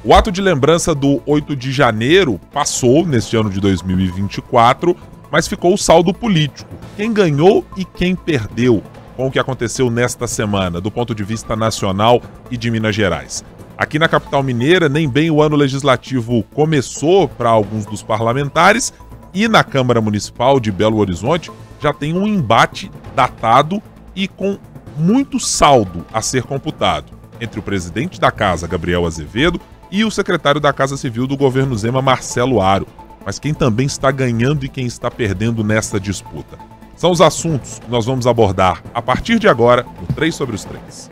O ato de lembrança do 8 de janeiro passou neste ano de 2024, mas ficou o saldo político. Quem ganhou e quem perdeu com o que aconteceu nesta semana, do ponto de vista nacional e de Minas Gerais. Aqui na capital mineira, nem bem o ano legislativo começou para alguns dos parlamentares e na Câmara Municipal de Belo Horizonte já tem um embate datado e com muito saldo a ser computado entre o presidente da Casa, Gabriel Azevedo, e o secretário da Casa Civil do governo Zema, Marcelo Aro. Mas quem também está ganhando e quem está perdendo nessa disputa? São os assuntos que nós vamos abordar a partir de agora no 3 sobre os 3.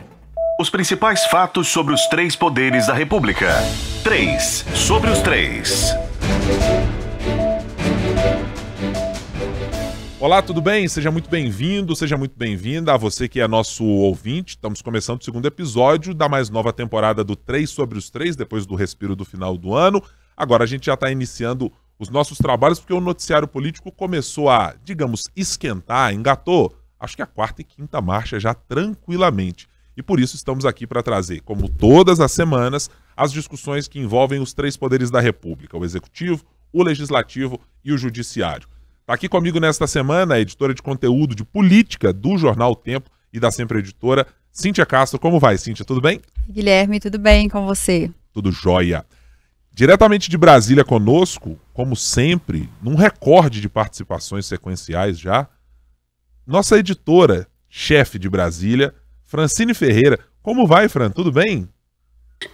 Os principais fatos sobre os 3 poderes da República. 3 sobre os 3. Olá, tudo bem? Seja muito bem-vindo, seja muito bem-vinda a você que é nosso ouvinte. Estamos começando o segundo episódio da mais nova temporada do 3 sobre os 3, depois do respiro do final do ano. Agora a gente já está iniciando os nossos trabalhos porque o noticiário político começou a, digamos, esquentar, engatou, acho que a 4ª e 5ª marcha já tranquilamente. E por isso estamos aqui para trazer, como todas as semanas, as discussões que envolvem os 3 poderes da República, o Executivo, o Legislativo e o Judiciário. Está aqui comigo nesta semana a editora de conteúdo de política do jornal O Tempo e da Sempre Editora, Cíntia Castro. Como vai, Cíntia? Tudo bem? Guilherme, tudo bem com você? Tudo jóia. Diretamente de Brasília conosco, como sempre, num recorde de participações sequenciais já, nossa editora, chefe de Brasília, Francine Ferreira. Como vai, Fran? Tudo bem?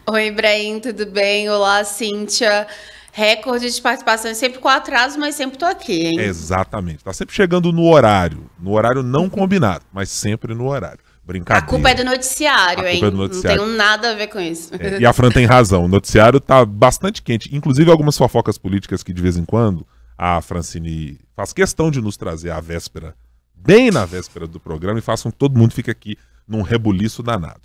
Oi, Ibrahim, tudo bem? Olá, Cíntia. Recorde de participação, sempre com atraso, mas sempre tô aqui, hein? Exatamente. Tá sempre chegando no horário não combinado, mas sempre no horário. Brincadeira. A culpa é do noticiário, hein? É do noticiário. Não tenho nada a ver com isso. E a Fran tem razão, o noticiário tá bastante quente. Inclusive algumas fofocas políticas que de vez em quando a Francine faz questão de nos trazer à véspera, bem na véspera do programa, e faz com que todo mundo fique aqui num rebuliço danado.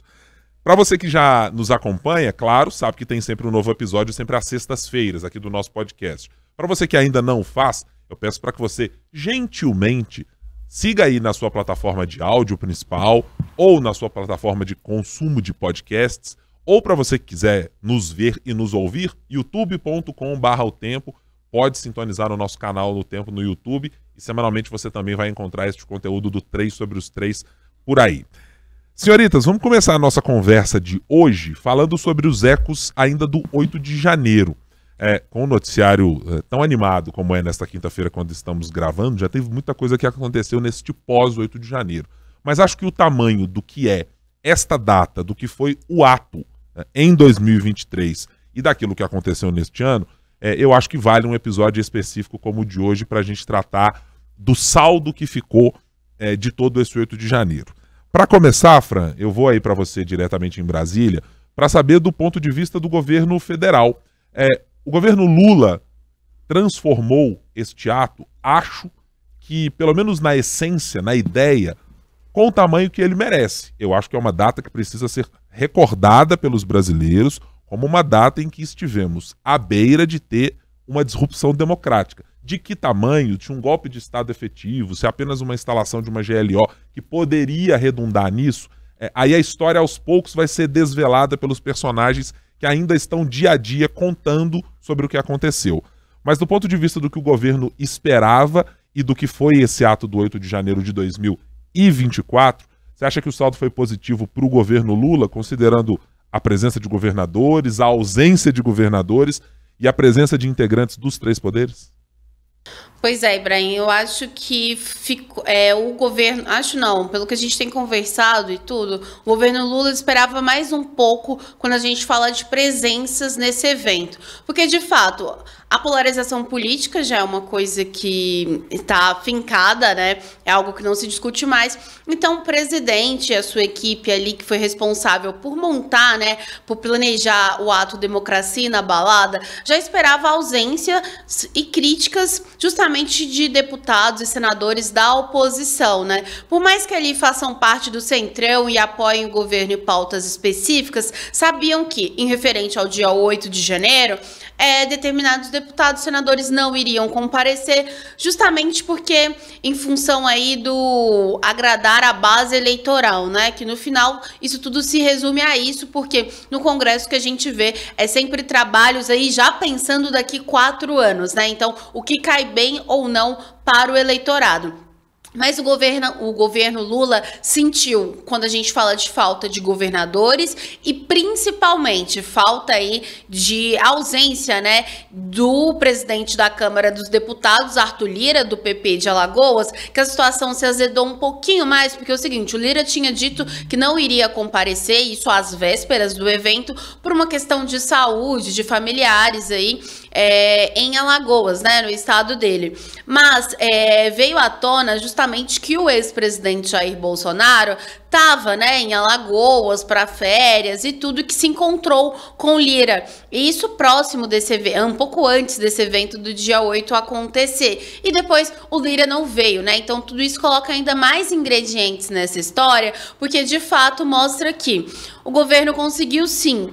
Para você que já nos acompanha, claro, sabe que tem sempre um novo episódio, sempre às sextas-feiras, aqui do nosso podcast. Para você que ainda não faz, eu peço para que você, gentilmente, siga aí na sua plataforma de áudio principal, ou na sua plataforma de consumo de podcasts, ou para você que quiser nos ver e nos ouvir, youtube.com/otempo, pode sintonizar no nosso canal do Tempo no YouTube, e semanalmente você também vai encontrar este conteúdo do 3 sobre os 3 por aí. Senhoritas, vamos começar a nossa conversa de hoje falando sobre os ecos ainda do 8 de janeiro. Com o noticiário tão animado como é nesta quinta-feira quando estamos gravando, já teve muita coisa que aconteceu neste pós-8 de janeiro. Mas acho que o tamanho do que é esta data, do que foi o ato em 2023 e daquilo que aconteceu neste ano, eu acho que vale um episódio específico como o de hoje para a gente tratar do saldo que ficou de todo esse 8 de janeiro. Para começar, Fran, eu vou aí para você diretamente em Brasília para saber do ponto de vista do governo federal. O governo Lula transformou este ato, acho que, pelo menos na essência, na ideia, com o tamanho que ele merece. Eu acho que é uma data que precisa ser recordada pelos brasileiros como uma data em que estivemos à beira de ter uma disrupção democrática. De que tamanho, de um golpe de Estado efetivo, se é apenas uma instalação de uma GLO que poderia redundar nisso, aí a história aos poucos vai ser desvelada pelos personagens que ainda estão dia a dia contando sobre o que aconteceu. Mas do ponto de vista do que o governo esperava e do que foi esse ato do 8 de janeiro de 2024, você acha que o saldo foi positivo para o governo Lula, considerando a presença de governadores, a ausência de governadores e a presença de integrantes dos 3 poderes? Pois é, Ibrahim, eu acho que o governo, acho não, pelo que a gente tem conversado e tudo, o governo Lula esperava mais um pouco quando a gente fala de presenças nesse evento. Porque, de fato, a polarização política já é uma coisa que está fincada, né? É algo que não se discute mais. Então, o presidente e a sua equipe ali, que foi responsável por montar, né, por planejar o ato Democracia Inabalada, já esperava a ausência e críticas justamente de deputados e senadores da oposição, né? Por mais que ali façam parte do Centrão e apoiem o governo em pautas específicas, sabiam que, em referente ao dia 8 de janeiro, determinados deputados, senadores não iriam comparecer, justamente porque em função aí do agradar a base eleitoral, né? Que no final isso tudo se resume a isso, porque no Congresso que a gente vê é sempre trabalhos aí já pensando daqui 4 anos, né? Então, o que cai bem ou não para o eleitorado. Mas o governo Lula sentiu, quando a gente fala de falta de governadores e principalmente falta aí de ausência, né, do presidente da Câmara dos Deputados, Arthur Lira, do PP de Alagoas, que a situação se azedou um pouquinho mais, porque é o seguinte, o Lira tinha dito que não iria comparecer, isso às vésperas do evento, por uma questão de saúde, de familiares aí, em Alagoas, né, no estado dele. Mas veio à tona justamente que o ex-presidente Jair Bolsonaro estava, né, em Alagoas para férias e tudo, que se encontrou com Lira. E isso próximo desse evento, um pouco antes desse evento do dia 8 acontecer. E depois o Lira não veio, né? Então tudo isso coloca ainda mais ingredientes nessa história, porque de fato mostra que o governo conseguiu sim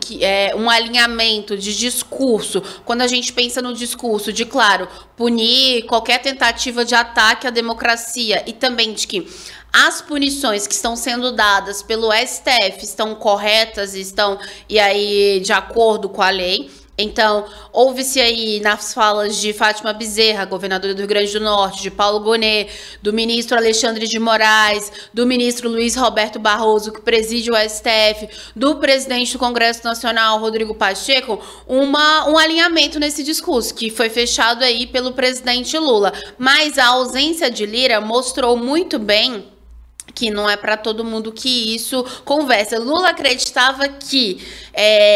um alinhamento de discurso. Quando a gente pensa no discurso de, claro, punir qualquer tentativa de ataque à democracia e também de que as punições que estão sendo dadas pelo STF estão corretas, estão de acordo com a lei. Então, houve-se aí nas falas de Fátima Bezerra, governadora do Rio Grande do Norte, de Paulo Gonet, do ministro Alexandre de Moraes, do ministro Luiz Roberto Barroso, que preside o STF, do presidente do Congresso Nacional, Rodrigo Pacheco, um alinhamento nesse discurso, que foi fechado aí pelo presidente Lula. Mas a ausência de Lira mostrou muito bem que não é para todo mundo que isso conversa. Lula acreditava que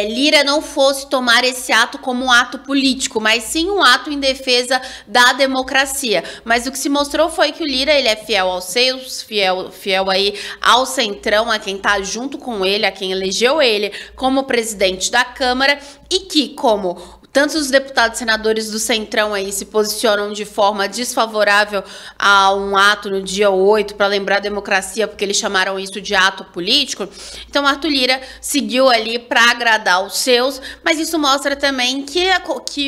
Lira não fosse tomar esse ato como um ato político, mas sim um ato em defesa da democracia. Mas o que se mostrou foi que o Lira, ele é fiel aos seus, fiel aí ao centrão, a quem tá junto com ele, a quem elegeu ele como presidente da Câmara, e que, como tanto os deputados e senadores do Centrão aí se posicionam de forma desfavorável a um ato no dia 8 para lembrar a democracia, porque eles chamaram isso de ato político. Então, Arthur Lira seguiu ali para agradar os seus, mas isso mostra também que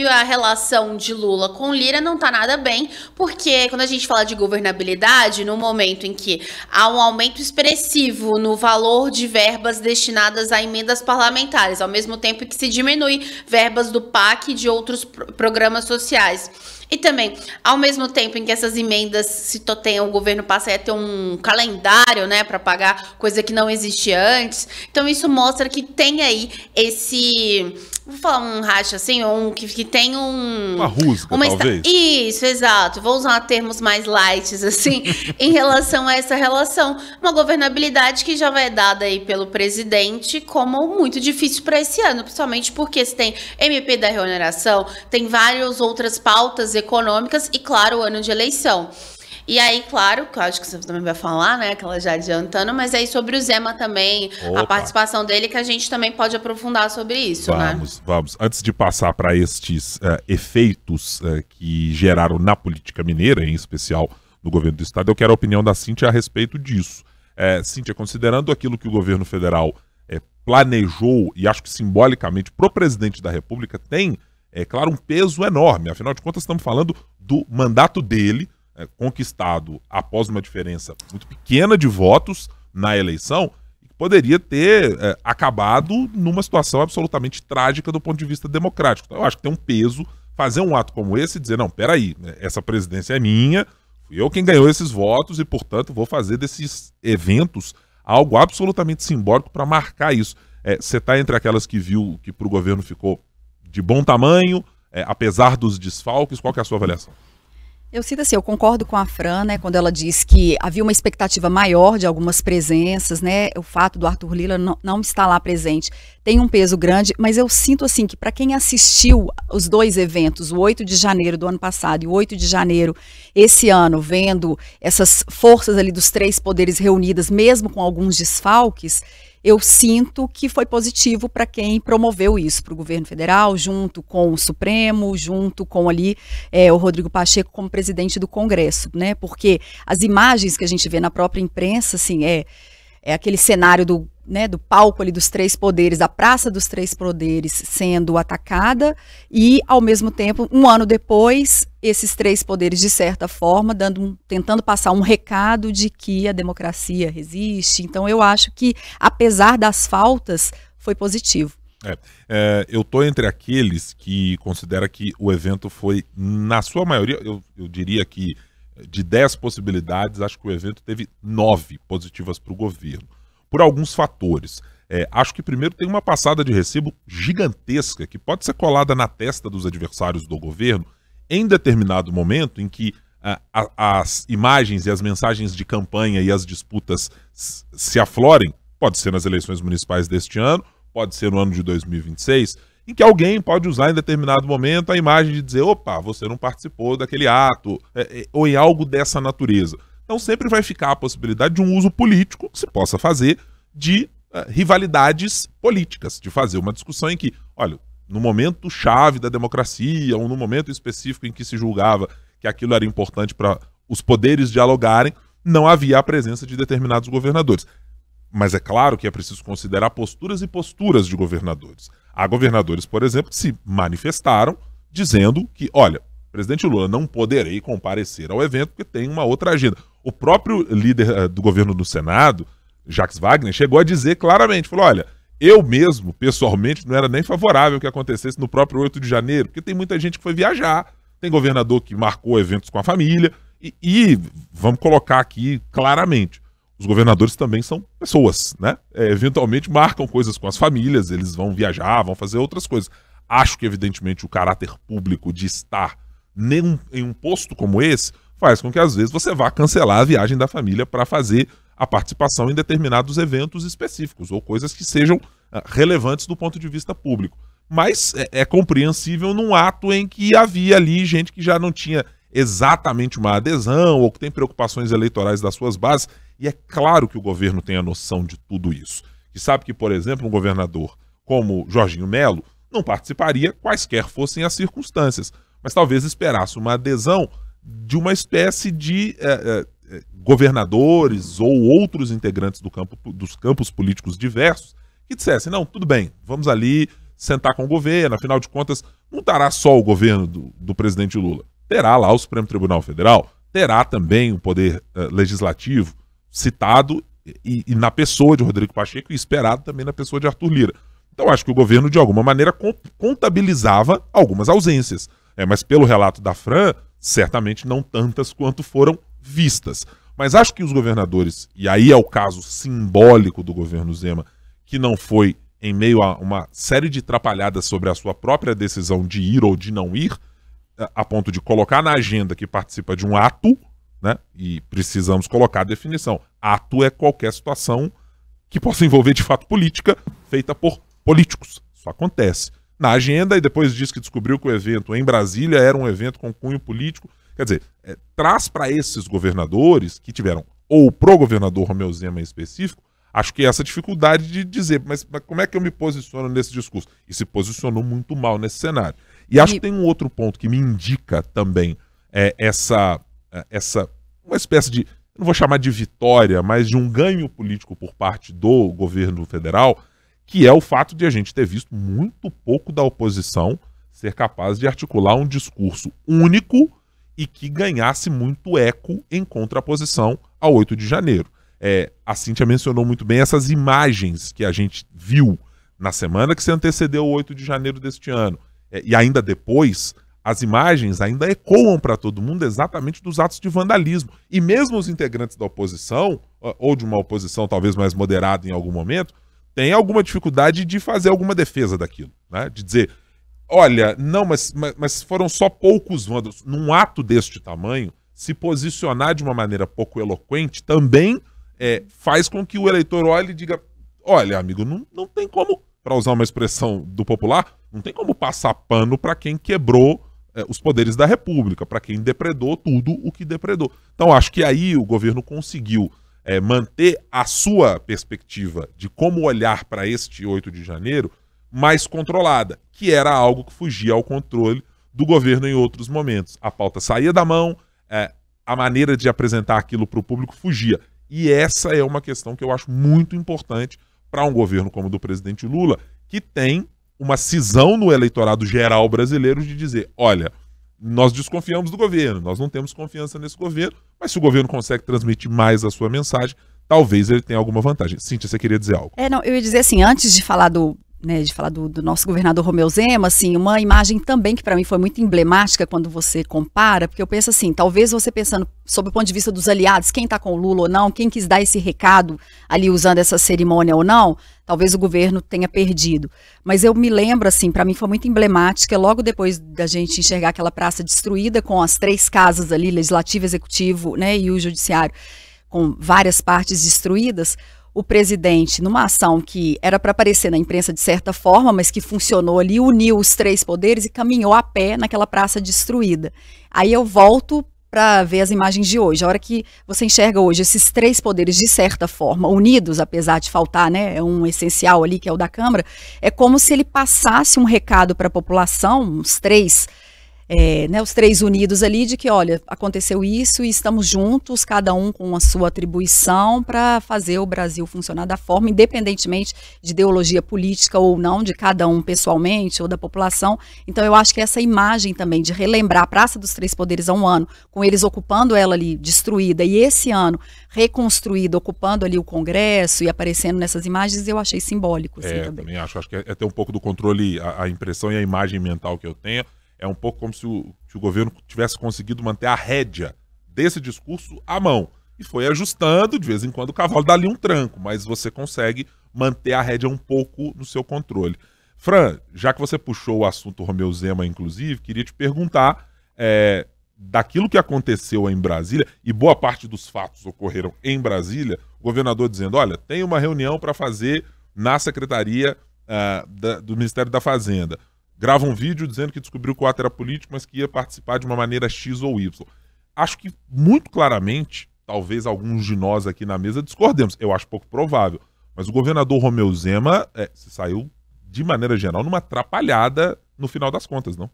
a relação de Lula com Lira não tá nada bem, porque quando a gente fala de governabilidade, no momento em que há um aumento expressivo no valor de verbas destinadas a emendas parlamentares, ao mesmo tempo que se diminui verbas do PAC e de outros programas sociais. E também, ao mesmo tempo em que essas emendas o governo passa a ter um calendário, né, para pagar, coisa que não existia antes. Então isso mostra que tem aí vou falar um racha assim, que tem uma rusga, talvez. Isso, exato. Vou usar termos mais light, assim, em relação a essa relação. Uma governabilidade que já vai dada aí pelo presidente como muito difícil para esse ano, principalmente porque você tem MP da reoneração, tem várias outras pautas econômicas e, claro, o ano de eleição. E aí, claro, que eu acho que você também vai falar, né, aquela já adiantando, mas aí sobre o Zema também, a participação dele, que a gente também pode aprofundar sobre isso, né? Vamos. Antes de passar para estes efeitos que geraram na política mineira, em especial no governo do estado, eu quero a opinião da Cíntia a respeito disso. Cíntia, considerando aquilo que o governo federal planejou, e acho que simbolicamente para o presidente da República, tem, claro, um peso enorme. Afinal de contas, estamos falando do mandato dele, conquistado após uma diferença muito pequena de votos na eleição, que poderia ter acabado numa situação absolutamente trágica do ponto de vista democrático. Então, eu acho que tem um peso fazer um ato como esse e dizer, não, peraí, essa presidência é minha, fui eu quem ganhou esses votos e, portanto, vou fazer desses eventos algo absolutamente simbólico para marcar isso. Você está entre aquelas que viu que para o governo ficou de bom tamanho, apesar dos desfalques, qual que é a sua avaliação? Eu sinto assim, eu concordo com a Fran, né, quando ela diz que havia uma expectativa maior de algumas presenças, né, o fato do Arthur Lira não estar lá presente tem um peso grande, mas eu sinto assim que para quem assistiu os dois eventos, o 8 de janeiro do ano passado e o 8 de janeiro esse ano, vendo essas forças ali dos três poderes reunidas, mesmo com alguns desfalques, eu sinto que foi positivo para quem promoveu isso, para o governo federal, junto com o Supremo, junto com ali o Rodrigo Pacheco como presidente do Congresso, né? Porque as imagens que a gente vê na própria imprensa, assim, é aquele cenário do né, do palco ali dos três poderes, da Praça dos Três Poderes sendo atacada e, ao mesmo tempo, um ano depois, esses três poderes, de certa forma, tentando passar um recado de que a democracia resiste. Então, eu acho que, apesar das faltas, foi positivo. Eu estou entre aqueles que considera que o evento foi, na sua maioria, eu diria que de 10 possibilidades, acho que o evento teve 9 positivas para o governo, por alguns fatores. Acho que primeiro tem uma passada de recibo gigantesca que pode ser colada na testa dos adversários do governo em determinado momento em que as imagens e as mensagens de campanha e as disputas se aflorem, pode ser nas eleições municipais deste ano, pode ser no ano de 2026, em que alguém pode usar em determinado momento a imagem de dizer, opa, você não participou daquele ato, ou em algo dessa natureza. Então sempre vai ficar a possibilidade de um uso político que se possa fazer de rivalidades políticas, de fazer uma discussão em que, olha, no momento chave da democracia, ou no momento específico em que se julgava que aquilo era importante para os poderes dialogarem, não havia a presença de determinados governadores. Mas é claro que é preciso considerar posturas e posturas de governadores. Há governadores, por exemplo, que se manifestaram dizendo que, olha, presidente Lula, não poderei comparecer ao evento porque tem uma outra agenda. O próprio líder do governo do Senado, Jacques Wagner, chegou a dizer claramente, falou, olha, eu mesmo, pessoalmente, não era nem favorável que acontecesse no próprio 8 de janeiro, porque tem muita gente que foi viajar, tem governador que marcou eventos com a família, e vamos colocar aqui claramente, os governadores também são pessoas, né? Eventualmente marcam coisas com as famílias, eles vão viajar, vão fazer outras coisas. Acho que, evidentemente, o caráter público de estar em um posto como esse faz com que, às vezes, você vá cancelar a viagem da família para fazer a participação em determinados eventos específicos ou coisas que sejam relevantes do ponto de vista público. Mas é compreensível num ato em que havia ali gente que já não tinha exatamente uma adesão ou que tem preocupações eleitorais das suas bases. E é claro que o governo tem a noção de tudo isso. Que sabe que, por exemplo, um governador como Jorginho Melo não participaria quaisquer fossem as circunstâncias, mas talvez esperasse uma adesão de uma espécie de governadores ou outros integrantes dos campos políticos diversos que dissessem, não, tudo bem, vamos ali sentar com o governo, afinal de contas, não estará só o governo do presidente Lula, terá lá o Supremo Tribunal Federal, terá também o Poder Legislativo, citado e na pessoa de Rodrigo Pacheco e esperado também na pessoa de Arthur Lira. Então acho que o governo de alguma maneira contabilizava algumas ausências, mas pelo relato da Fran, certamente não tantas quanto foram vistas. Mas acho que os governadores, e aí é o caso simbólico do governo Zema, que não foi em meio a uma série de atrapalhadas sobre a sua própria decisão de ir ou de não ir, a ponto de colocar na agenda que participa de um ato, né? E precisamos colocar a definição. Ato é qualquer situação que possa envolver de fato política feita por políticos. Isso acontece. Na agenda, e depois diz que descobriu que o evento em Brasília era um evento com cunho político. Quer dizer, traz para esses governadores que tiveram, ou pro governador Romeu Zema em específico, acho que essa dificuldade de dizer, mas como é que eu me posiciono nesse discurso? E se posicionou muito mal nesse cenário. E acho que tem um outro ponto que me indica também uma espécie de, não vou chamar de vitória, mas de um ganho político por parte do governo federal, que é o fato de a gente ter visto muito pouco da oposição ser capaz de articular um discurso único e que ganhasse muito eco em contraposição ao 8 de janeiro. A Cíntia mencionou muito bem essas imagens que a gente viu na semana que se antecedeu ao 8 de janeiro deste ano. E ainda depois, as imagens ainda ecoam para todo mundo exatamente dos atos de vandalismo. E mesmo os integrantes da oposição, ou de uma oposição talvez mais moderada em algum momento, têm alguma dificuldade de fazer alguma defesa daquilo, né? De dizer, olha, não, mas foram só poucos vândalos. Num ato deste tamanho, se posicionar de uma maneira pouco eloquente também faz com que o eleitor olhe e diga, olha, amigo, não tem como, para usar uma expressão do popular, não tem como passar pano para quem quebrou os poderes da República, para quem depredou tudo o que depredou. Então acho que aí o governo conseguiu manter a sua perspectiva de como olhar para este 8 de janeiro mais controlada, que era algo que fugia ao controle do governo em outros momentos. A pauta saía da mão, a maneira de apresentar aquilo para o público fugia. E essa é uma questão que eu acho muito importante para um governo como o do presidente Lula, que tem uma cisão no eleitorado geral brasileiro de dizer, olha, nós desconfiamos do governo, nós não temos confiança nesse governo, mas se o governo consegue transmitir mais a sua mensagem, talvez ele tenha alguma vantagem. Cíntia, você queria dizer algo? Não, eu ia dizer assim, antes de falar do nosso governador Romeu Zema, assim, uma imagem também que para mim foi muito emblemática quando você compara, porque eu penso assim, talvez você pensando sob o ponto de vista dos aliados, quem está com o Lula ou não, quem quis dar esse recado ali usando essa cerimônia ou não, talvez o governo tenha perdido. Mas eu me lembro, assim, para mim foi muito emblemática, logo depois da gente enxergar aquela praça destruída com as 3 casas ali, legislativo, executivo, né, e o judiciário, com várias partes destruídas, o presidente, numa ação que era para aparecer na imprensa de certa forma, mas que funcionou ali, uniu os 3 poderes e caminhou a pé naquela praça destruída. Aí eu volto para ver as imagens de hoje. A hora que você enxerga hoje esses 3 poderes, de certa forma, unidos, apesar de faltar, né, um essencial ali, que é o da Câmara, é como se ele passasse um recado para a população, os 3 unidos ali, de que, olha, aconteceu isso e estamos juntos, cada um com a sua atribuição para fazer o Brasil funcionar da forma, independentemente de ideologia política ou não, de cada um pessoalmente ou da população. Então eu acho que essa imagem também de relembrar a Praça dos 3 Poderes há um ano, com eles ocupando ela ali destruída, e esse ano reconstruída, ocupando ali o Congresso e aparecendo nessas imagens, eu achei simbólico. Assim, também acho que é ter um pouco do controle, a impressão e a imagem mental que eu tenho. É um pouco como se o governo tivesse conseguido manter a rédea desse discurso à mão. E foi ajustando, de vez em quando o cavalo dá ali um tranco, mas você consegue manter a rédea um pouco no seu controle. Fran, já que você puxou o assunto Romeu Zema, inclusive, queria te perguntar daquilo que aconteceu em Brasília, e boa parte dos fatos ocorreram em Brasília, o governador dizendo, olha, tem uma reunião para fazer na Secretaria do Ministério da Fazenda. Grava um vídeo dizendo que descobriu que o ato era político, mas que ia participar de uma maneira X ou Y. Acho que, muito claramente, talvez alguns de nós aqui na mesa discordemos. Eu acho pouco provável. Mas o governador Romeu Zema saiu, de maneira geral, numa atrapalhada no final das contas, não?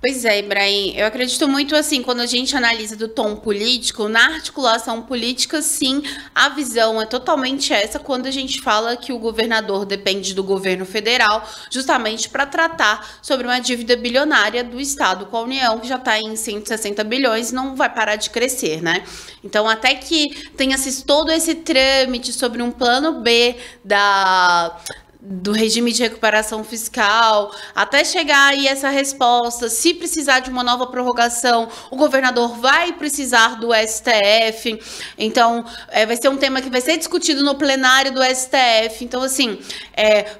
Pois é, Ibrahim, eu acredito muito assim, quando a gente analisa do tom político, na articulação política, sim, a visão é totalmente essa quando a gente fala que o governador depende do governo federal, justamente para tratar sobre uma dívida bilionária do Estado com a União, que já está em 160 bilhões e não vai parar de crescer, né? Então, até que tenha todo esse trâmite sobre um plano B do regime de recuperação fiscal, até chegar aí essa resposta, se precisar de uma nova prorrogação, o governador vai precisar do STF, então vai ser um tema que vai ser discutido no plenário do STF, então assim,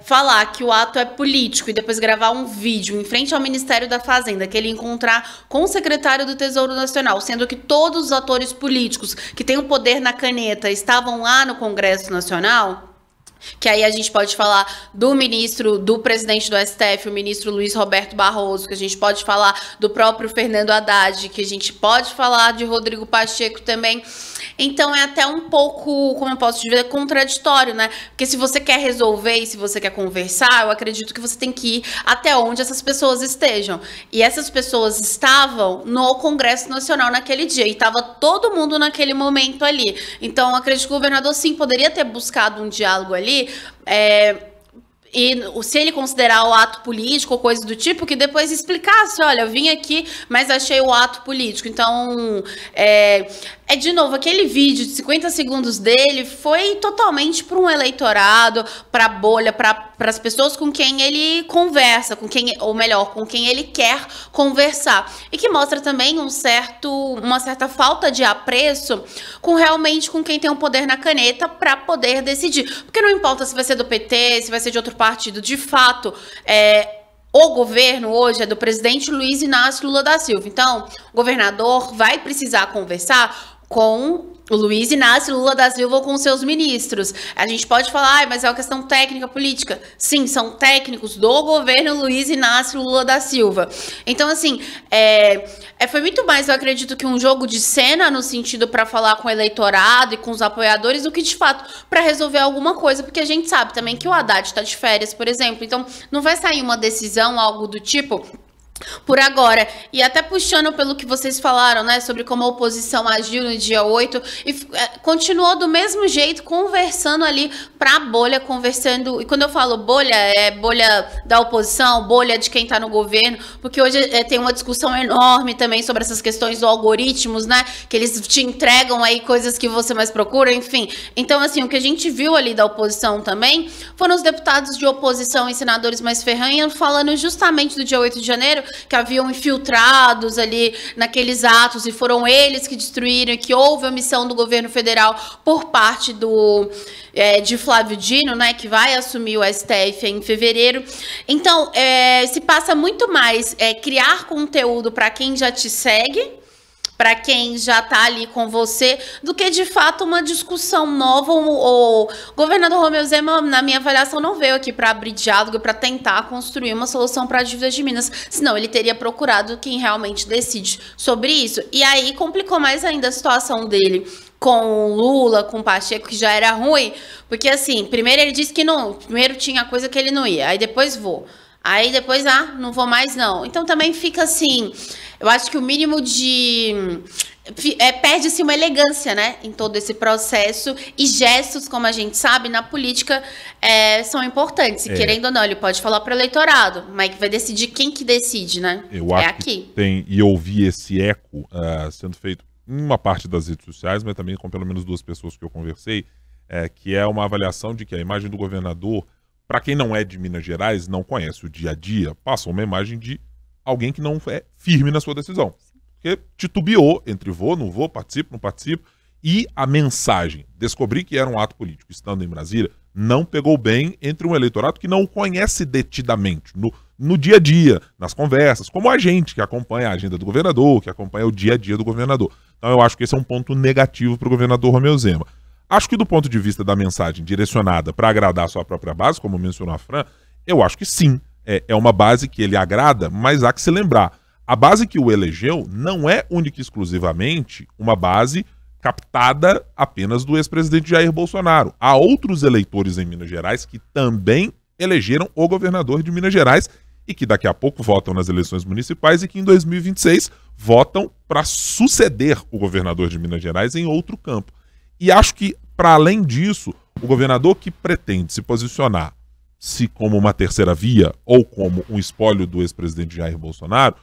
falar que o ato é político e depois gravar um vídeo em frente ao Ministério da Fazenda, que ele encontrar com o secretário do Tesouro Nacional, sendo que todos os atores políticos que têm o poder na caneta estavam lá no Congresso Nacional, que aí a gente pode falar do presidente do STF, o ministro Luiz Roberto Barroso, que a gente pode falar do próprio Fernando Haddad, que a gente pode falar de Rodrigo Pacheco também. Então é até um pouco, como eu posso dizer, contraditório, né? Porque se você quer resolver e se você quer conversar, eu acredito que você tem que ir até onde essas pessoas estejam. E essas pessoas estavam no Congresso Nacional naquele dia, e estava todo mundo naquele momento ali. Então eu acredito que o governador sim poderia ter buscado um diálogo ali, e se ele considerar o ato político ou coisa do tipo, que depois explicasse, olha, eu vim aqui, mas achei o ato político. Então, de novo, aquele vídeo de 50 segundos dele foi totalmente para um eleitorado, para a bolha, para as pessoas com quem ele conversa, com quem ele quer conversar. E que mostra também uma certa falta de apreço realmente com quem tem o poder na caneta para poder decidir. Porque não importa se vai ser do PT, se vai ser de outro partido, de fato, o governo hoje é do presidente Luiz Inácio Lula da Silva. Então, o governador vai precisar conversar com o Luiz Inácio Lula da Silva ou com seus ministros. A gente pode falar, mas é uma questão técnica política. Sim, são técnicos do governo Luiz Inácio Lula da Silva. Então, assim, foi muito mais, eu acredito, que um jogo de cena no sentido para falar com o eleitorado e com os apoiadores do que, de fato, para resolver alguma coisa, porque a gente sabe também que o Haddad está de férias, por exemplo. Então, não vai sair uma decisão, algo do tipo, por agora. E até puxando pelo que vocês falaram, né, sobre como a oposição agiu no dia 8, e continuou do mesmo jeito, conversando ali pra bolha, conversando, e quando eu falo bolha, é bolha da oposição, bolha de quem tá no governo, porque hoje tem uma discussão enorme também sobre essas questões do algoritmos, né, que eles te entregam aí coisas que você mais procura, enfim. Então, assim, o que a gente viu ali da oposição também, foram os deputados de oposição e senadores mais ferranhos falando justamente do dia 8 de janeiro, que haviam infiltrados ali naqueles atos e foram eles que destruíram, e que houve omissão do governo federal por parte de Flávio Dino, né, que vai assumir o STF em fevereiro. Então, se passa muito mais criar conteúdo para quem já te segue, para quem já está ali com você, do que de fato uma discussão nova. O governador Romeu Zema, na minha avaliação, não veio aqui para abrir diálogo, para tentar construir uma solução para a dívida de Minas, senão ele teria procurado quem realmente decide sobre isso. E aí complicou mais ainda a situação dele com o Lula, com o Pacheco, que já era ruim, porque assim, primeiro ele disse que não, primeiro tinha coisa que ele não ia, aí depois vou. Aí depois, não vou mais não. Então também fica assim, eu acho que o mínimo de... perde-se uma elegância, né, em todo esse processo, e gestos, como a gente sabe, na política são importantes. E querendo ou não, ele pode falar para o eleitorado, mas vai decidir quem que decide, né? Eu acho que tem, e eu vi esse eco sendo feito em uma parte das redes sociais, mas também com pelo menos 2 pessoas que eu conversei, que é uma avaliação de que a imagem do governador, para quem não é de Minas Gerais, não conhece o dia a dia, passa uma imagem de alguém que não é firme na sua decisão. Porque titubeou entre vou, não vou, participo, não participo. E a mensagem, descobri que era um ato político, estando em Brasília, não pegou bem entre um eleitorado que não o conhece detidamente, no dia a dia, nas conversas, como a gente que acompanha a agenda do governador, que acompanha o dia a dia do governador. Então eu acho que esse é um ponto negativo para o governador Romeu Zema. Acho que do ponto de vista da mensagem direcionada para agradar a sua própria base, como mencionou a Fran, eu acho que sim. É uma base que ele agrada, mas há que se lembrar. A base que o elegeu não é única e exclusivamente uma base captada apenas do ex-presidente Jair Bolsonaro. Há outros eleitores em Minas Gerais que também elegeram o governador de Minas Gerais e que daqui a pouco votam nas eleições municipais e que em 2026 votam para suceder o governador de Minas Gerais em outro campo. E acho que, para além disso, o governador que pretende se posicionar se como uma terceira via ou como um espólio do ex-presidente Jair Bolsonaro,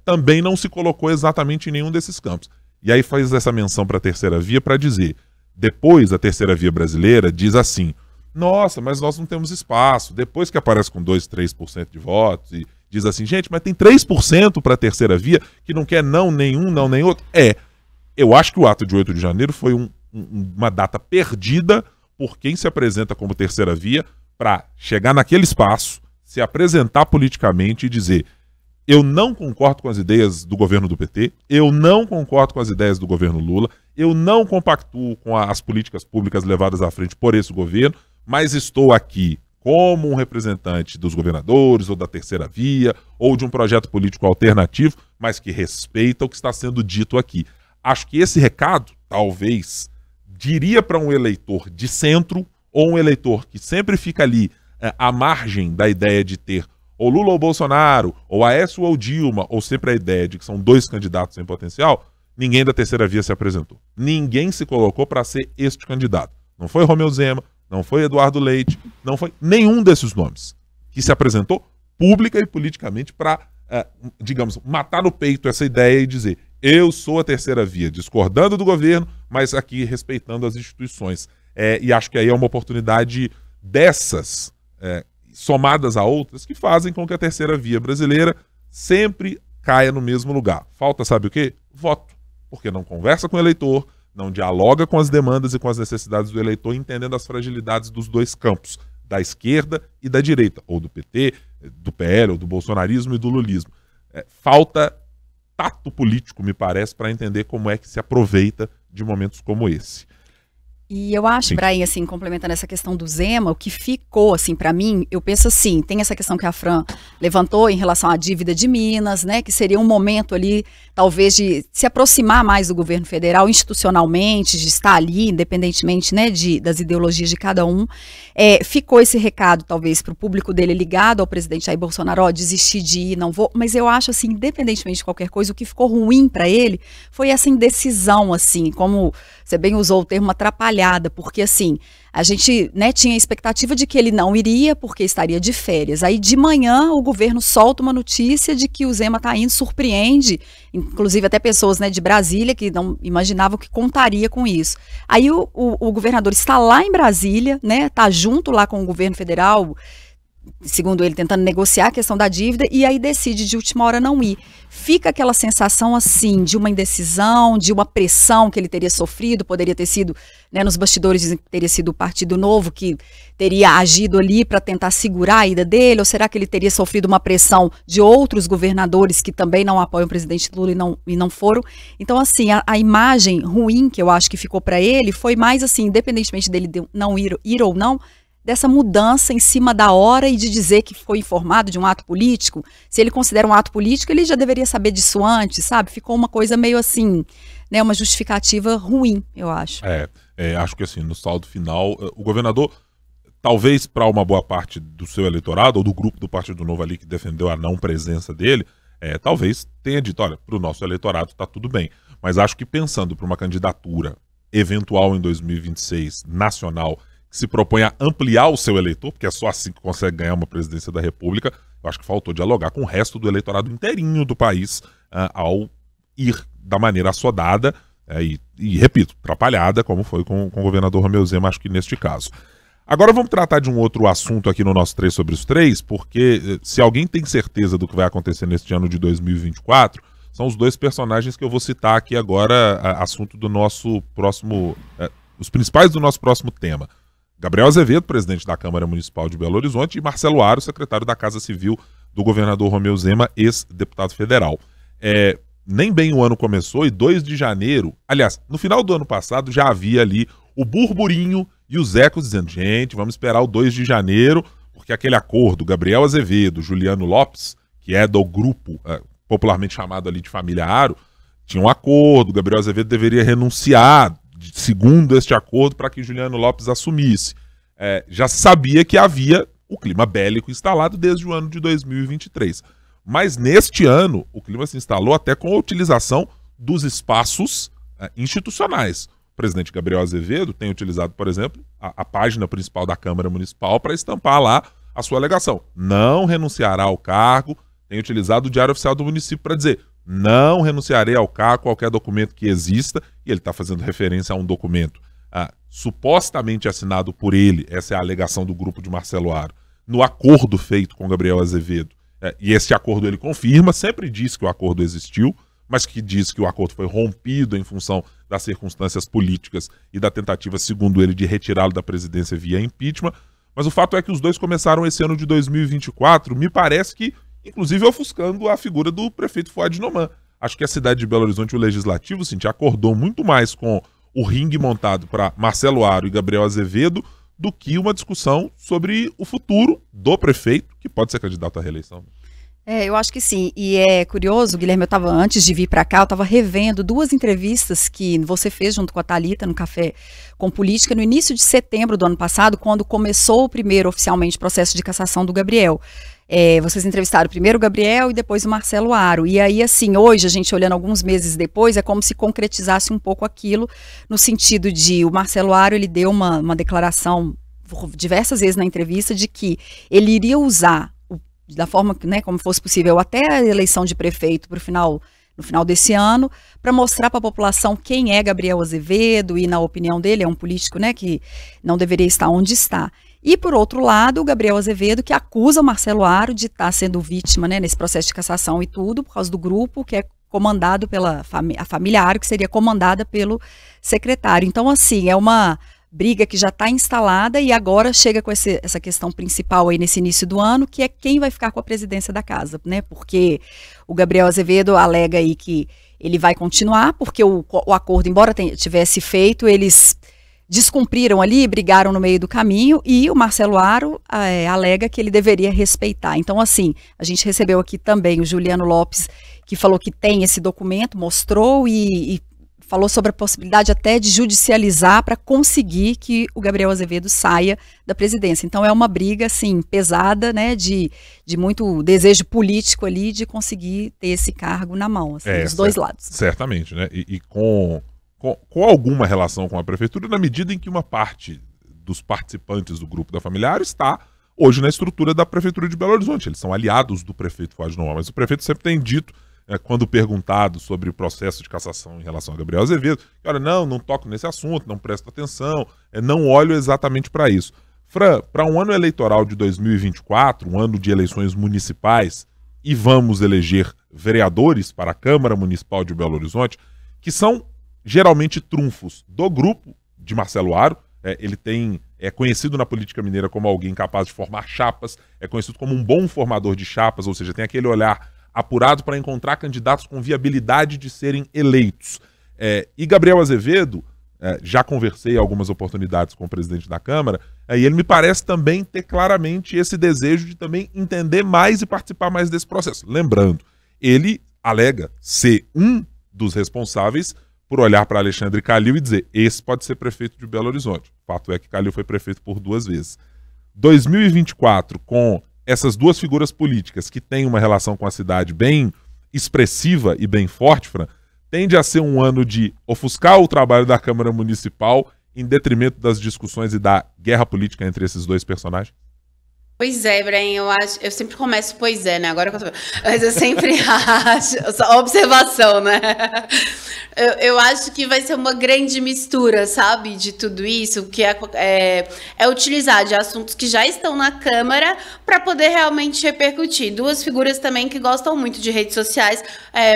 também não se colocou exatamente em nenhum desses campos. E aí faz essa menção para a terceira via para dizer, depois a terceira via brasileira diz assim, nossa, mas nós não temos espaço. Depois que aparece com 2, 3% de votos e diz assim, gente, mas tem 3% para a terceira via que não quer não nenhum, não nem outro. Eu acho que o ato de 8 de janeiro foi uma data perdida por quem se apresenta como terceira via para chegar naquele espaço, se apresentar politicamente e dizer eu não concordo com as ideias do governo do PT, eu não concordo com as ideias do governo Lula, eu não compactuo com as políticas públicas levadas à frente por esse governo, mas estou aqui como um representante dos governadores ou da terceira via ou de um projeto político alternativo, mas que respeita o que está sendo dito aqui. Acho que esse recado, talvez, diria para um eleitor de centro ou um eleitor que sempre fica ali à margem da ideia de ter ou Lula ou Bolsonaro, ou Aécio ou Dilma, ou sempre a ideia de que são 2 candidatos em potencial, ninguém da terceira via se apresentou. Ninguém se colocou para ser este candidato. Não foi Romeu Zema, não foi Eduardo Leite, não foi nenhum desses nomes que se apresentou pública e politicamente para, digamos, matar no peito essa ideia e dizer eu sou a terceira via, discordando do governo, mas aqui respeitando as instituições. E acho que aí é uma oportunidade dessas somadas a outras que fazem com que a terceira via brasileira sempre caia no mesmo lugar. Falta, sabe o quê? Voto. Porque não conversa com o eleitor, não dialoga com as demandas e com as necessidades do eleitor, entendendo as fragilidades dos 2 campos, da esquerda e da direita, ou do PT, do PL, ou do bolsonarismo e do lulismo. Falta tato político, me parece, para entender como é que se aproveita de momentos como esse. E eu acho, Brain, assim, complementando essa questão do Zema, o que ficou, assim, para mim, eu penso assim, tem essa questão que a Fran levantou em relação à dívida de Minas, né, que seria um momento ali, talvez, de se aproximar mais do governo federal institucionalmente, de estar ali, independentemente, né, das ideologias de cada um. Ficou esse recado, talvez, para o público dele ligado ao presidente Jair Bolsonaro, ó, desistir de ir, não vou, mas eu acho, assim, independentemente de qualquer coisa, o que ficou ruim para ele foi essa indecisão, assim, como você bem usou o termo atrapalhada, porque assim, a gente, né, tinha a expectativa de que ele não iria porque estaria de férias. Aí de manhã o governo solta uma notícia de que o Zema está indo, surpreende, inclusive até pessoas, né, de Brasília que não imaginavam que contaria com isso. Aí o governador está lá em Brasília, né, está junto lá com o governo federal, segundo ele, tentando negociar a questão da dívida, e aí decide de última hora não ir. Fica aquela sensação, assim, de uma indecisão, de uma pressão que ele teria sofrido, poderia ter sido, né, nos bastidores dizem que teria sido o Partido Novo que teria agido ali para tentar segurar a ida dele, ou será que ele teria sofrido uma pressão de outros governadores que também não apoiam o presidente Lula e não foram? Então, assim, a imagem ruim que eu acho que ficou para ele foi mais, assim, independentemente dele não ir ou não, dessa mudança em cima da hora e de dizer que foi informado de um ato político. Se ele considera um ato político, ele já deveria saber disso antes, sabe? Ficou uma coisa meio assim, né, uma justificativa ruim, eu acho. Acho que assim, no saldo final, o governador, talvez para uma boa parte do seu eleitorado, ou do grupo do Partido Novo ali que defendeu a não presença dele, talvez tenha dito, olha, para o nosso eleitorado está tudo bem. Mas acho que pensando para uma candidatura eventual em 2026, nacional, que se propõe a ampliar o seu eleitor, porque é só assim que consegue ganhar uma presidência da República, eu acho que faltou dialogar com o resto do eleitorado inteirinho do país ao ir da maneira assodada e, repito, atrapalhada, como foi com o governador Romeu Zema, acho que neste caso. Agora vamos tratar de um outro assunto aqui no nosso 3 sobre os 3, porque se alguém tem certeza do que vai acontecer neste ano de 2024, são os dois personagens que eu vou citar aqui agora, assunto do nosso próximo, os principais do nosso próximo tema. Gabriel Azevedo, presidente da Câmara Municipal de Belo Horizonte, e Marcelo Aro, secretário da Casa Civil do governador Romeu Zema, ex-deputado federal. Nem bem o ano começou e 2 de janeiro, aliás, no final do ano passado já havia ali o burburinho e os ecos dizendo, gente, vamos esperar o 2 de janeiro, porque aquele acordo, Gabriel Azevedo, Juliano Lopes, que é do grupo popularmente chamado ali de Família Aro, tinha um acordo, Gabriel Azevedo deveria renunciar, segundo este acordo, para que Juliano Lopes assumisse. Já se sabia que havia o clima bélico instalado desde o ano de 2023. Mas neste ano, o clima se instalou até com a utilização dos espaços institucionais. O presidente Gabriel Azevedo tem utilizado, por exemplo, a página principal da Câmara Municipal para estampar lá a sua alegação. Não renunciará ao cargo, tem utilizado o Diário Oficial do município para dizer não renunciarei ao cargo, qualquer documento que exista, e ele está fazendo referência a um documento supostamente assinado por ele, essa é a alegação do grupo de Marcelo Aro, no acordo feito com Gabriel Azevedo. E esse acordo ele confirma, sempre diz que o acordo existiu, mas que diz que o acordo foi rompido em função das circunstâncias políticas e da tentativa, segundo ele, de retirá-lo da presidência via impeachment. Mas o fato é que os dois começaram esse ano de 2024, me parece que inclusive ofuscando a figura do prefeito Fuad Noman. Acho que a cidade de Belo Horizonte, o Legislativo, acordou muito mais com o ringue montado para Marcelo Aro e Gabriel Azevedo do que uma discussão sobre o futuro do prefeito, que pode ser candidato à reeleição. Eu acho que sim. E é curioso, Guilherme, antes de vir para cá, eu estava revendo 2 entrevistas que você fez junto com a Thalita no Café com Política no início de setembro do ano passado, quando começou o primeiro oficialmente processo de cassação do Gabriel. Vocês entrevistaram primeiro o Gabriel e depois o Marcelo Aro. E aí, assim, hoje, a gente olhando alguns meses depois, é como se concretizasse um pouco aquilo, no sentido de o Marcelo Aro, ele deu uma declaração diversas vezes na entrevista de que ele iria usar da forma, né, como fosse possível, até a eleição de prefeito no final desse ano, para mostrar para a população quem é Gabriel Azevedo, e na opinião dele é um político, né, que não deveria estar onde está. E por outro lado, o Gabriel Azevedo, que acusa o Marcelo Aro de estar sendo vítima, né, nesse processo de cassação e tudo, por causa do grupo que é comandado pela a família Aro, que seria comandada pelo secretário. Então, assim, é uma briga que já está instalada e agora chega com essa questão principal aí nesse início do ano, que é quem vai ficar com a presidência da casa, né? Porque o Gabriel Azevedo alega aí que ele vai continuar, porque o acordo, embora tivesse feito, eles descumpriram ali, brigaram no meio do caminho, e o Marcelo Aro alega que ele deveria respeitar. Então, assim, a gente recebeu aqui também o Juliano Lopes, que falou que tem esse documento, mostrou e falou sobre a possibilidade até de judicializar para conseguir que o Gabriel Azevedo saia da presidência. Então é uma briga, assim, pesada, né, de muito desejo político ali de conseguir ter esse cargo na mão, assim, dos dois lados. Certamente, né, e com alguma relação com a prefeitura, na medida em que uma parte dos participantes do grupo da família Aro está hoje na estrutura da prefeitura de Belo Horizonte. Eles são aliados do prefeito Fuad Noel, mas o prefeito sempre tem dito, quando perguntado sobre o processo de cassação em relação a Gabriel Azevedo, que, olha, não toco nesse assunto, não presto atenção, não olho exatamente para isso. Fran, para um ano eleitoral de 2024, um ano de eleições municipais, e vamos eleger vereadores para a Câmara Municipal de Belo Horizonte, que são geralmente trunfos do grupo de Marcelo Aro. Ele é conhecido na política mineira como alguém capaz de formar chapas, é conhecido como um bom formador de chapas, ou seja, tem aquele olhar apurado para encontrar candidatos com viabilidade de serem eleitos. E Gabriel Azevedo, já conversei em algumas oportunidades com o presidente da Câmara, e ele me parece também ter claramente esse desejo de também entender mais e participar mais desse processo. Lembrando, ele alega ser um dos responsáveis por olhar para Alexandre Calil e dizer, esse pode ser prefeito de Belo Horizonte. O fato é que Calil foi prefeito por 2 vezes. 2024, com essas duas figuras políticas que têm uma relação com a cidade bem expressiva e bem forte, Fran, tende a ser um ano de ofuscar o trabalho da Câmara Municipal em detrimento das discussões e da guerra política entre esses dois personagens? Pois é, Ibrahim, eu sempre começo, pois é, né? Agora que eu tô... Mas eu sempre acho, só observação, né? Eu acho que vai ser uma grande mistura, sabe, de tudo isso, que é utilizar de assuntos que já estão na Câmara para poder realmente repercutir. Duas figuras também que gostam muito de redes sociais,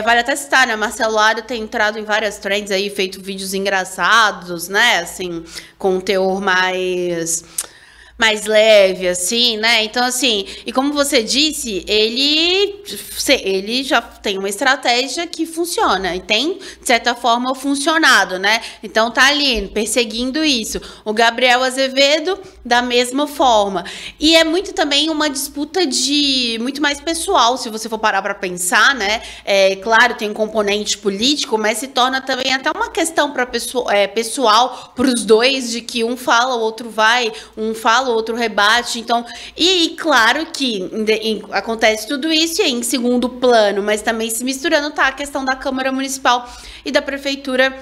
vale até citar, né? Marcelo Aro tem entrado em várias trends aí, feito vídeos engraçados, né? Assim, com um teor mais leve, assim, né? Então, assim, e como você disse, ele já tem uma estratégia que funciona, e tem, de certa forma, funcionado, né? Então, tá ali, perseguindo isso. O Gabriel Azevedo, da mesma forma. E é muito também uma disputa muito mais pessoal, se você for parar para pensar, né? Claro, tem um componente político, mas se torna também até uma questão pessoal para os dois, de que um fala, o outro vai, um fala, o outro rebate. Então, e claro que acontece tudo isso e em segundo plano, mas também se misturando tá a questão da Câmara Municipal e da Prefeitura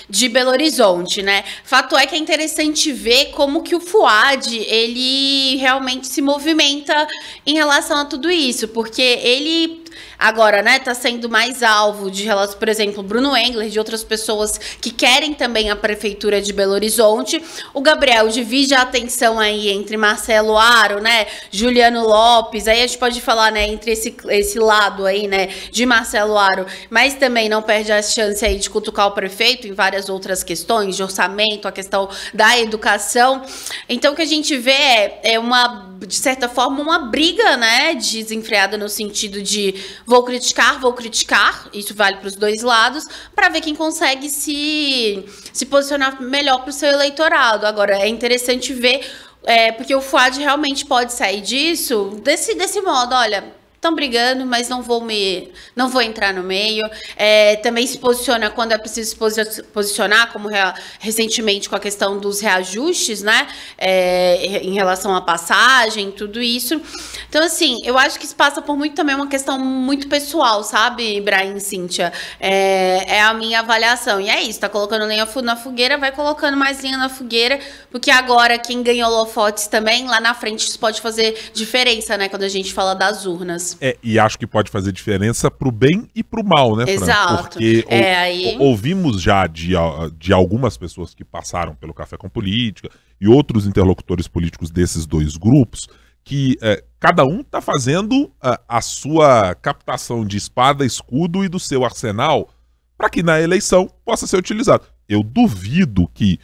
de Belo Horizonte, né? Fato é que é interessante ver como que o Fuad, ele realmente se movimenta em relação a tudo isso, porque ele agora, né, tá sendo mais alvo de relação, por exemplo, Bruno Engler, de outras pessoas que querem também a prefeitura de Belo Horizonte. O Gabriel divide a atenção aí entre Marcelo Aro, né, Juliano Lopes, aí a gente pode falar, né, entre esse lado aí, né, de Marcelo Aro, mas também não perde a chance aí de cutucar o prefeito em várias outras questões, de orçamento, a questão da educação. Então, o que a gente vê é uma, de certa forma, uma briga, né, desenfreada no sentido de vou criticar, isso vale para os dois lados, para ver quem consegue se posicionar melhor para o seu eleitorado. Agora, é interessante ver, porque o Fuad realmente pode sair disso, desse modo, olha, estão brigando, mas não vou entrar no meio. Também se posiciona quando é preciso se posicionar, como recentemente com a questão dos reajustes, né? Em relação à passagem, tudo isso. Então, assim, eu acho que isso passa por muito também uma questão muito pessoal, sabe, Ibrahim e Cíntia? É a minha avaliação. E é isso, tá colocando lenha na fogueira, vai colocando mais lenha na fogueira, porque agora quem ganhou holofotes também, lá na frente isso pode fazer diferença, né? Quando a gente fala das urnas. E acho que pode fazer diferença pro bem e pro mal, né, Fran? Exato. Porque ouvimos já de algumas pessoas que passaram pelo Café com Política e outros interlocutores políticos desses dois grupos que cada um está fazendo a sua captação de espada, escudo e do seu arsenal para que na eleição possa ser utilizado. Eu duvido que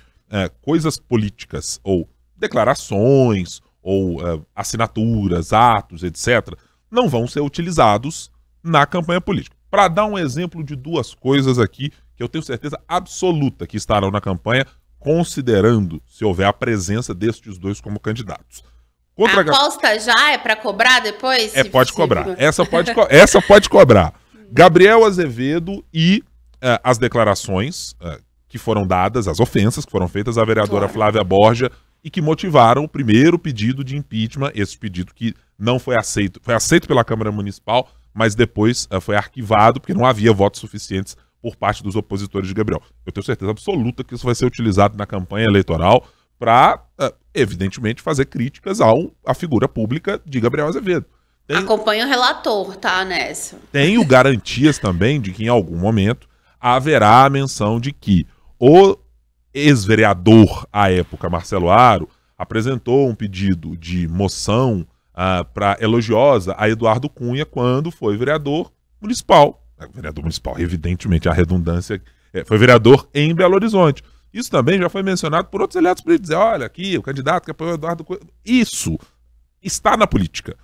coisas políticas ou declarações ou assinaturas, atos, etc., não vão ser utilizados na campanha política. Para dar um exemplo de duas coisas aqui que eu tenho certeza absoluta que estarão na campanha considerando se houver a presença destes dois como candidatos. A aposta já é para cobrar depois? Pode cobrar. Essa pode cobrar. Gabriel Azevedo e as declarações que foram dadas, as ofensas que foram feitas à vereadora Flávia Borja e que motivaram o primeiro pedido de impeachment, esse pedido que não foi aceito. Foi aceito pela Câmara Municipal, mas depois foi arquivado porque não havia votos suficientes por parte dos opositores de Gabriel. Eu tenho certeza absoluta que isso vai ser utilizado na campanha eleitoral para, evidentemente, fazer críticas à figura pública de Gabriel Azevedo. Acompanha o relator, tá, nessa. Tenho garantias também de que em algum momento haverá a menção de que o ex-vereador à época, Marcelo Aro, apresentou um pedido de moção elogiosa a Eduardo Cunha quando foi vereador municipal. Vereador municipal, evidentemente, a redundância, foi vereador em Belo Horizonte. Isso também já foi mencionado por outros aliados políticos. Olha, aqui, o candidato que apoiou o Eduardo Cunha. Isso está na política.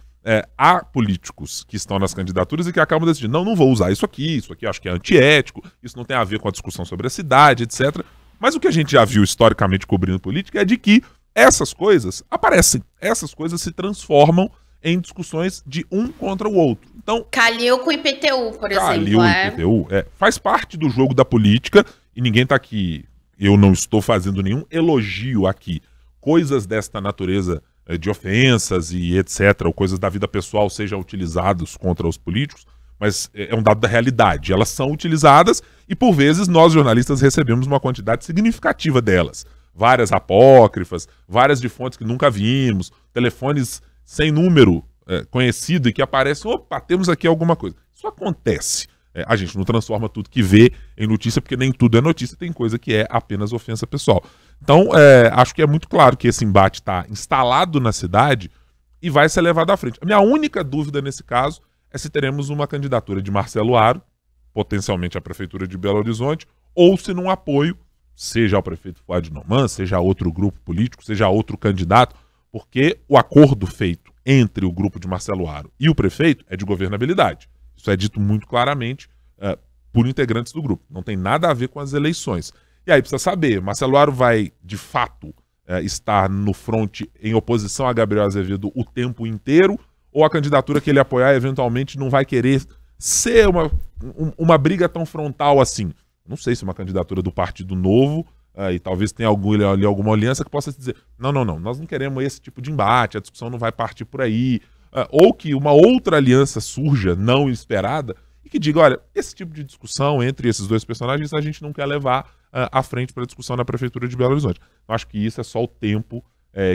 Há políticos que estão nas candidaturas e que acabam decidindo, não vou usar isso aqui acho que é antiético, isso não tem a ver com a discussão sobre a cidade, etc. Mas o que a gente já viu historicamente cobrindo política é de que essas coisas aparecem, essas coisas se transformam em discussões de um contra o outro. Então, Calil com o IPTU, por exemplo. Calil com o IPTU, faz parte do jogo da política e ninguém está aqui, eu não estou fazendo nenhum elogio aqui. Coisas desta natureza de ofensas e etc, ou coisas da vida pessoal sejam utilizadas contra os políticos, mas é um dado da realidade. Elas são utilizadas e, por vezes, nós jornalistas recebemos uma quantidade significativa delas. Várias apócrifas, várias de fontes que nunca vimos, telefones sem número conhecido e que aparecem, opa, temos aqui alguma coisa. Isso acontece. A gente não transforma tudo que vê em notícia, porque nem tudo é notícia, tem coisa que é apenas ofensa pessoal. Então, acho que é muito claro que esse embate está instalado na cidade e vai ser levado à frente. A minha única dúvida nesse caso é se teremos uma candidatura de Marcelo Aro, potencialmente à Prefeitura de Belo Horizonte, ou se num apoio, seja ao prefeito Fuad Noman, seja a outro grupo político, seja a outro candidato, porque o acordo feito entre o grupo de Marcelo Aro e o prefeito é de governabilidade. Isso é dito muito claramente por integrantes do grupo. Não tem nada a ver com as eleições. E aí precisa saber, Marcelo Aro vai, de fato, estar no fronte em oposição a Gabriel Azevedo o tempo inteiro, ou a candidatura que ele apoiar eventualmente não vai querer ser uma briga tão frontal assim? Não sei se uma candidatura do Partido Novo, e talvez tenha ali alguma aliança que possa dizer, não, nós não queremos esse tipo de embate, a discussão não vai partir por aí. Ou que uma outra aliança surja, não esperada, e que diga, olha, esse tipo de discussão entre esses dois personagens a gente não quer levar à frente para a discussão na Prefeitura de Belo Horizonte. Eu acho que isso é só o tempo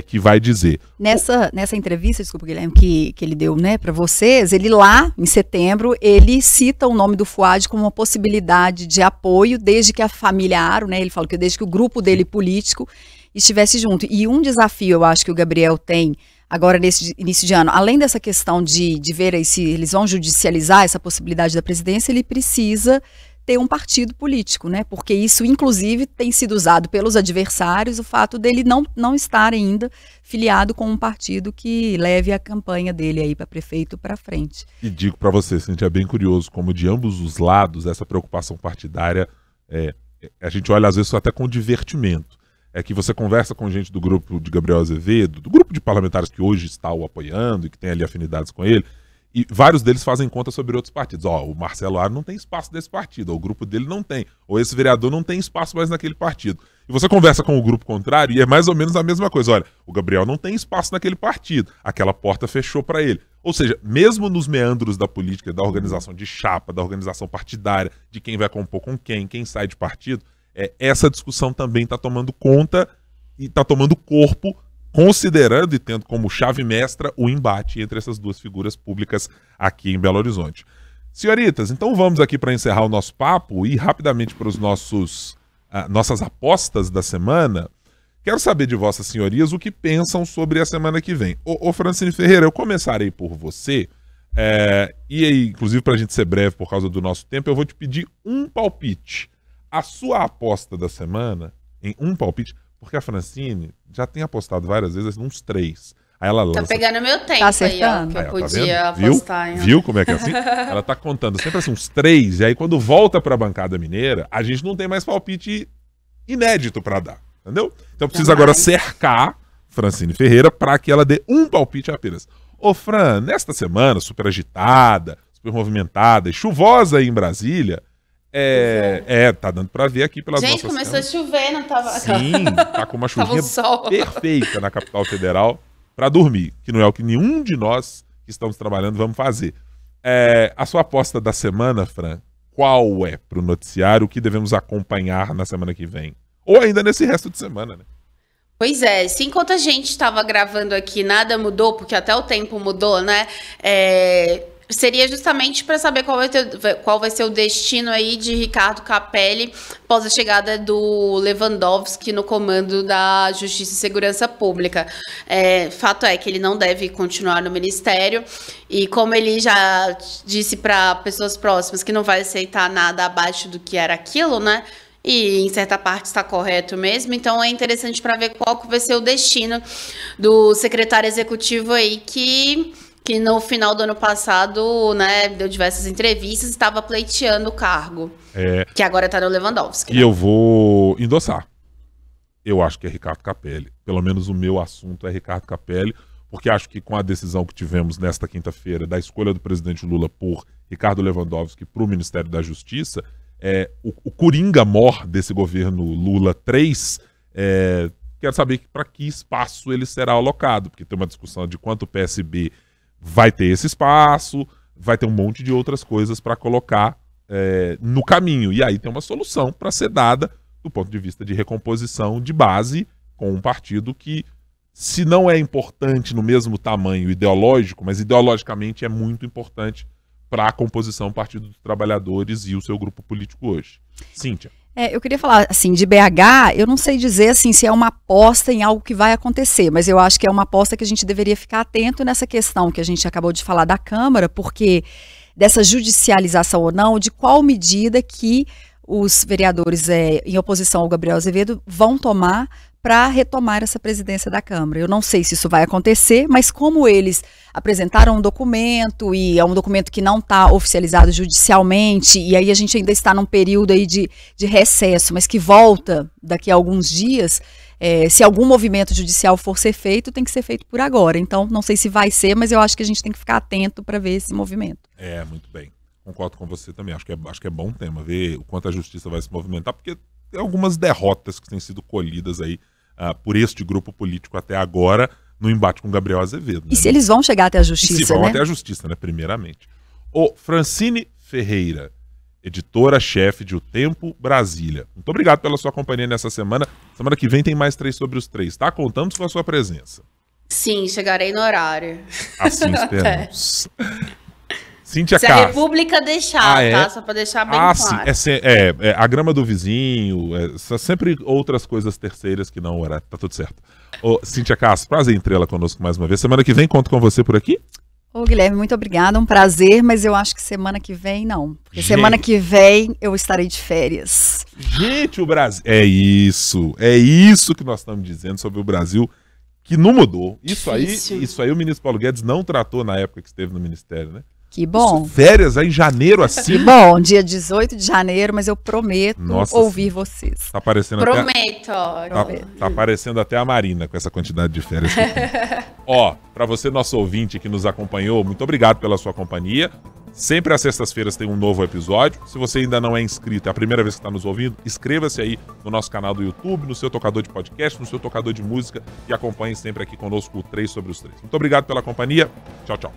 que vai dizer. Nessa entrevista, desculpa, Guilherme, que ele deu, né, para vocês, ele lá, em setembro, ele cita o nome do Fuad como uma possibilidade de apoio desde que a família Aro, né, ele falou que desde que o grupo dele político estivesse junto. E um desafio, eu acho, que o Gabriel tem agora nesse início de ano, além dessa questão de ver aí se eles vão judicializar essa possibilidade da presidência, ele precisa ter um partido político, né? Porque isso, inclusive, tem sido usado pelos adversários, o fato dele não estar ainda filiado com um partido que leve a campanha dele aí para prefeito para frente. E digo para você, Cintia, é bem curioso como de ambos os lados essa preocupação partidária, a gente olha às vezes até com divertimento. É que você conversa com gente do grupo de Gabriel Azevedo, do grupo de parlamentares que hoje está o apoiando e que tem ali afinidades com ele, e vários deles fazem conta sobre outros partidos. O Marcelo Aro não tem espaço desse partido, ou o grupo dele não tem, ou esse vereador não tem espaço mais naquele partido. E você conversa com o grupo contrário e é mais ou menos a mesma coisa. Olha, o Gabriel não tem espaço naquele partido, aquela porta fechou para ele. Ou seja, mesmo nos meandros da política, da organização de chapa, da organização partidária, de quem vai compor com quem sai de partido, essa discussão também está tomando conta e está tomando corpo, considerando e tendo como chave mestra o embate entre essas duas figuras públicas aqui em Belo Horizonte. Senhoritas, então vamos aqui para encerrar o nosso papo e rapidamente para os nossas apostas da semana. Quero saber de vossas senhorias o que pensam sobre a semana que vem. Ô Francine Ferreira, eu começarei por você, e aí, inclusive para a gente ser breve por causa do nosso tempo, eu vou te pedir um palpite. A sua aposta da semana, em um palpite, porque a Francine já tem apostado várias vezes, uns 3. Aí ela lança... Tá pegando meu tempo tá aí, ó, que eu podia apostar. Viu como é que é assim? Ela tá contando sempre assim, uns 3, e aí quando volta pra bancada mineira, a gente não tem mais palpite inédito pra dar. entendeu? Então eu preciso agora cercar Francine Ferreira para que ela dê um palpite apenas. Ô Fran, nesta semana super agitada, super movimentada e chuvosa aí em Brasília, tá dando pra ver aqui pelas nossas começou câmeras. A chover, não tava... Sim, tá com uma chuvinha sol. perfeita na capital federal pra dormir, que não é o que nenhum de nós que estamos trabalhando vamos fazer. A sua aposta da semana, Fran, qual é pro noticiário, o que devemos acompanhar na semana que vem? Ou ainda nesse resto de semana, né? Pois é, se enquanto a gente estava gravando aqui nada mudou, porque até o tempo mudou, né? Seria justamente para saber qual vai ser o destino aí de Ricardo Capelli após a chegada do Lewandowski no comando da Justiça e Segurança Pública. Fato é que ele não deve continuar no ministério e como ele já disse para pessoas próximas que não vai aceitar nada abaixo do que era aquilo, né? E em certa parte está correto mesmo, então é interessante para ver qual que vai ser o destino do secretário executivo aí que no final do ano passado, né, deu diversas entrevistas e estava pleiteando o cargo, que agora está no Lewandowski. E eu vou endossar. Eu acho que é Ricardo Capelli. Pelo menos o meu assunto é Ricardo Capelli, porque acho que com a decisão que tivemos nesta quinta-feira da escolha do presidente Lula por Ricardo Lewandowski para o Ministério da Justiça, o coringa-mor desse governo Lula 3, quero saber para que espaço ele será alocado, porque tem uma discussão de quanto o PSB vai ter esse espaço, vai ter um monte de outras coisas para colocar no caminho. E aí tem uma solução para ser dada do ponto de vista de recomposição de base com um partido que, se não é importante no mesmo tamanho ideológico, mas ideologicamente é muito importante para a composição do Partido dos Trabalhadores e o seu grupo político hoje. Cíntia. Eu queria falar, assim, de BH, eu não sei dizer, assim, se é uma aposta em algo que vai acontecer, mas eu acho que é uma aposta que a gente deveria ficar atento nessa questão que a gente acabou de falar da Câmara, porque dessa judicialização ou não, de qual medida que os vereadores em oposição ao Gabriel Azevedo vão tomar para retomar essa presidência da Câmara. Eu não sei se isso vai acontecer, mas como eles apresentaram um documento e é um documento que não está oficializado judicialmente, e aí a gente ainda está num período aí de recesso, mas que volta daqui a alguns dias, se algum movimento judicial for ser feito, tem que ser feito por agora. Então, não sei se vai ser, mas eu acho que a gente tem que ficar atento para ver esse movimento. Muito bem. Concordo com você também. Acho que é bom tema ver o quanto a justiça vai se movimentar, porque tem algumas derrotas que têm sido colhidas aí por este grupo político até agora no embate com Gabriel Azevedo. Né? E se eles vão chegar até a justiça, se vão até a justiça, né? Primeiramente. Francine Ferreira, editora-chefe de O Tempo Brasília. Muito obrigado pela sua companhia nessa semana. Semana que vem tem mais 3 sobre os 3, tá? Contamos com a sua presença. Sim, chegarei no horário. Assim esperamos. Cíntia Se Castro. a República deixar, tá? Só para deixar bem claro. Sim. A grama do vizinho, são sempre outras coisas terceiras que não era. Tá tudo certo. Cíntia Castro, prazer em tê-la conosco mais uma vez. Semana que vem conto com você por aqui? Guilherme, muito obrigada, um prazer, mas eu acho que semana que vem não. Porque semana que vem eu estarei de férias. Gente, o Brasil... É isso que nós estamos dizendo sobre o Brasil, que não mudou. Isso aí o ministro Paulo Guedes não tratou na época que esteve no ministério, né? Que bom. Férias aí em janeiro, assim. Que bom, dia 18 de janeiro, mas eu prometo ouvir vocês. Tá aparecendo Prometo. Tá aparecendo até a Marina com essa quantidade de férias que tem. Pra você, nosso ouvinte que nos acompanhou, muito obrigado pela sua companhia. Sempre às sextas-feiras tem um novo episódio. Se você ainda não é inscrito, é a primeira vez que está nos ouvindo, inscreva-se aí no nosso canal do YouTube, no seu tocador de podcast, no seu tocador de música e acompanhe sempre aqui conosco o 3 sobre os 3. Muito obrigado pela companhia. Tchau, tchau.